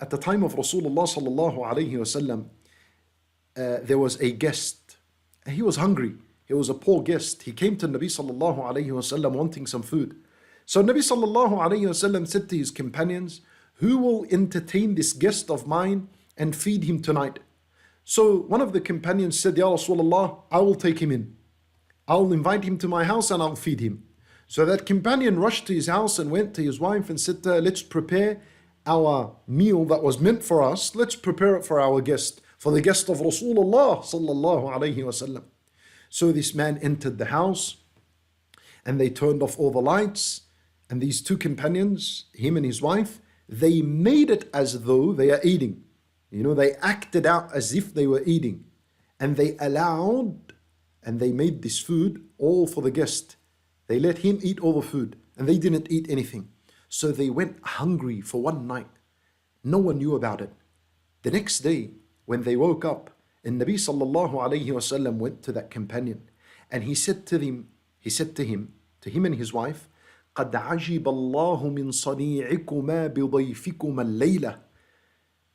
At the time of Rasulullah sallallahu alayhi wasallam, there was a guest. He was hungry. He was a poor guest. He came to Nabi sallallahu alayhi wasallam wanting some food. So Nabi sallallahu alayhi wasallam said to his companions, who will entertain this guest of mine and feed him tonight? So one of the companions said, Ya Rasulullah, I will take him in. I'll invite him to my house and I'll feed him. So that companion rushed to his house and went to his wife and said to her, let's prepare our meal that was meant for us. Let's prepare it for our guest, for the guest of Rasulullah sallallahu alayhi wasallam. So this man entered the house and they turned off all the lights, and these two companions, him and his wife, they made it as though they are eating. They acted out as if they were eating, and they allowed and they made this food all for the guest. They let him eat all the food and they didn't eat anything. So they went hungry for one night. No one knew about it. The next day, when they woke up, and Nabi sallallahu alayhi wasallam went to that companion, and he said to him, to him and his wife, قَدْ عَجِبَ اللَّهُ مِنْ صَنِيعِكُمَا بِضَيْفِكُمَا اللَّيْلَةِ.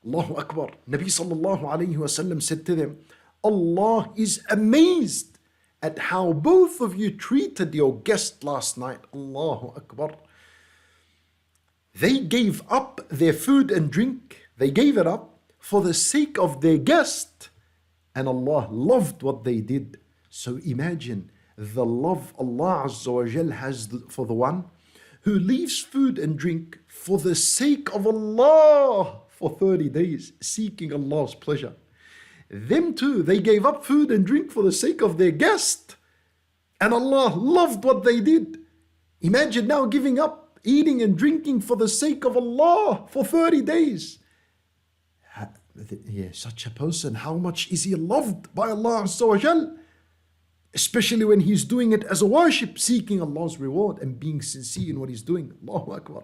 Allahu Akbar. Nabi sallallahu alayhi wasallam said to them, Allah is amazed at how both of you treated your guest last night. Allahu Akbar. They gave up their food and drink. They gave it up for the sake of their guest. And Allah loved what they did. So imagine the love Allah Azza wa Jal has for the one who leaves food and drink for the sake of Allah for 30 days, seeking Allah's pleasure. Them too, they gave up food and drink for the sake of their guest. And Allah loved what they did. Imagine now giving up eating and drinking for the sake of Allah for 30 days. Yeah, such a person, how much is he loved by Allah Azza wa Jal? Especially when he's doing it as a worship, seeking Allah's reward and being sincere in what he's doing. Allahu Akbar.